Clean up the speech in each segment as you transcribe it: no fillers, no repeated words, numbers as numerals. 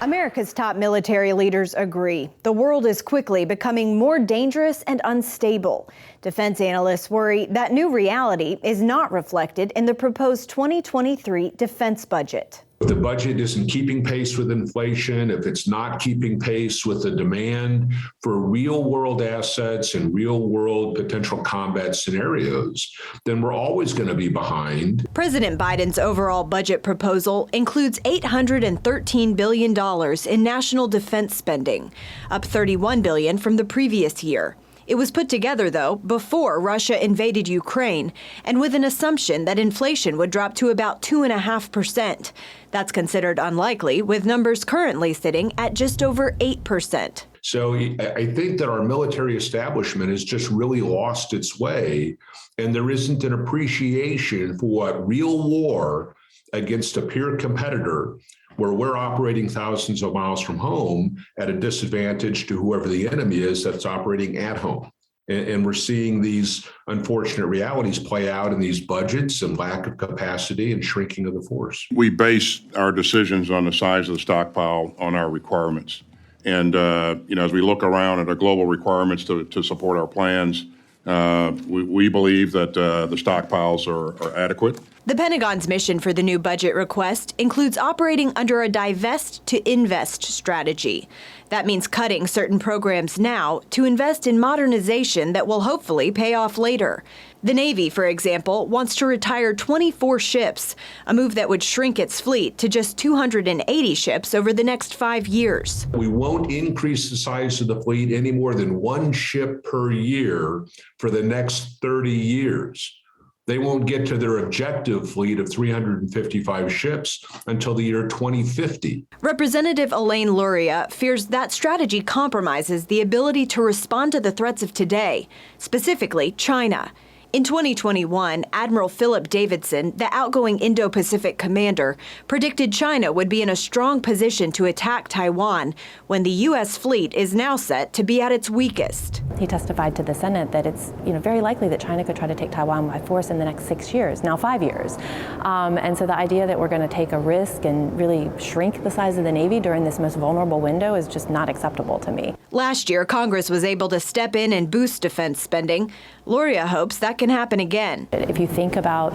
America's top military leaders agree. The world is quickly becoming more dangerous and unstable. Defense analysts worry that new reality is not reflected in the proposed 2023 defense budget. If the budget isn't keeping pace with inflation, if it's not keeping pace with the demand for real world assets and real world potential combat scenarios, then we're always going to be behind. President Biden's overall budget proposal includes $813 billion in national defense spending, up $31 billion from the previous year. It was put together, though, before Russia invaded Ukraine, and with an assumption that inflation would drop to about 2.5%. That's considered unlikely, with numbers currently sitting at just over 8%. So I think that our military establishment has just really lost its way, and there isn't an appreciation for what real war against a peer competitor, where we're operating thousands of miles from home at a disadvantage to whoever the enemy is that's operating at home. And we're seeing these unfortunate realities play out in these budgets and lack of capacity and shrinking of the force. We base our decisions on the size of the stockpile on our requirements. And, as we look around at our global requirements to support our plans, we believe that the stockpiles are adequate. The Pentagon's mission for the new budget request includes operating under a divest to invest strategy. That means cutting certain programs now to invest in modernization that will hopefully pay off later. The Navy, for example, wants to retire 24 ships, a move that would shrink its fleet to just 280 ships over the next 5 years. We won't increase the size of the fleet any more than one ship per year for the next 30 years. They won't get to their objective fleet of 355 ships until the year 2050. Representative Elaine Luria fears that strategy compromises the ability to respond to the threats of today, specifically China. In 2021, Admiral Philip Davidson, the outgoing Indo-Pacific commander, predicted China would be in a strong position to attack Taiwan when the U.S. fleet is now set to be at its weakest. He testified to the Senate that it's very likely that China could try to take Taiwan by force in the next 6 years, now 5 years. And so the idea that we're going to take a risk and really shrink the size of the Navy during this most vulnerable window is just not acceptable to me. Last year, Congress was able to step in and boost defense spending. Luria hopes that can happen again. If you think about,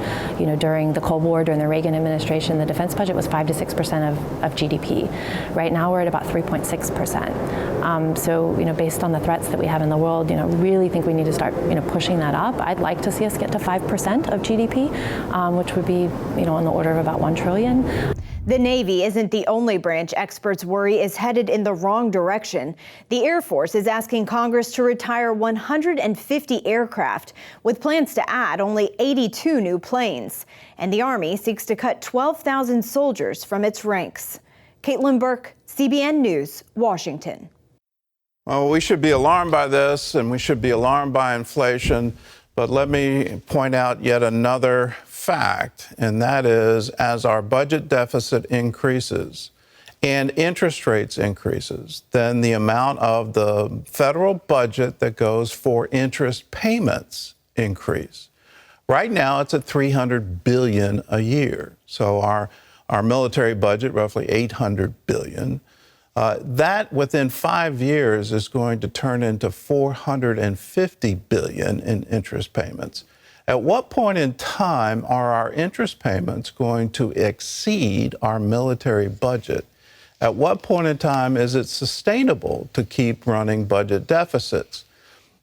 during the Cold War, during the Reagan administration, the defense budget was 5 to 6% of GDP. Right now, we're at about 3.6%. So, based on the threats that we have in the world, really think we need to start, pushing that up. I'd like to see us get to 5% of GDP, which would be, on the order of about $1 trillion. The Navy isn't the only branch experts worry is headed in the wrong direction. The Air Force is asking Congress to retire 150 aircraft, with plans to add only 82 new planes. And the Army seeks to cut 12,000 soldiers from its ranks. Caitlin Burke, CBN News, Washington. Well, we should be alarmed by this, and we should be alarmed by inflation. But let me point out yet another fact, and that is, as our budget deficit increases and interest rates increases, then the amount of the federal budget that goes for interest payments increase. Right now, it's at $300 billion a year. So our military budget, roughly $800 billion. That within 5 years is going to turn into $450 billion in interest payments. At what point in time are our interest payments going to exceed our military budget? At what point in time is it sustainable to keep running budget deficits?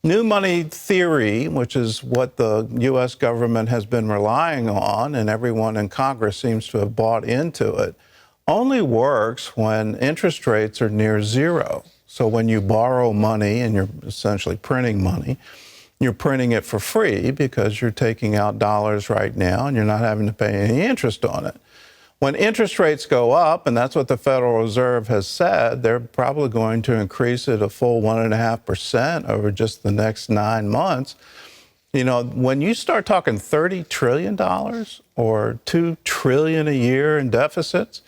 New money theory, which is what the U.S. government has been relying on, and everyone in Congress seems to have bought into it, only works when interest rates are near zero. So when you borrow money and you're essentially printing money, you're printing it for free because you're taking out dollars right now and you're not having to pay any interest on it. When interest rates go up, and that's what the Federal Reserve has said, they're probably going to increase it a full 1.5% over just the next 9 months. When you start talking $30 trillion or $2 trillion a year in deficits,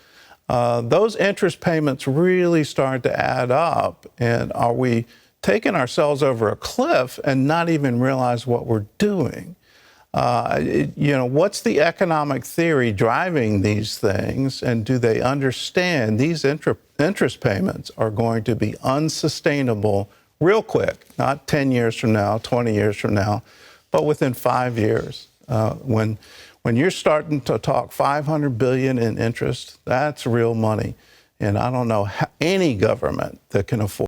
those interest payments really start to add up. And are we taking ourselves over a cliff and not even realize what we're doing? What's the economic theory driving these things, and do they understand these interest payments are going to be unsustainable real quick, not 10 years from now, 20 years from now, but within 5 years? When you're starting to talk $500 billion in interest, that's real money. And I don't know any government that can afford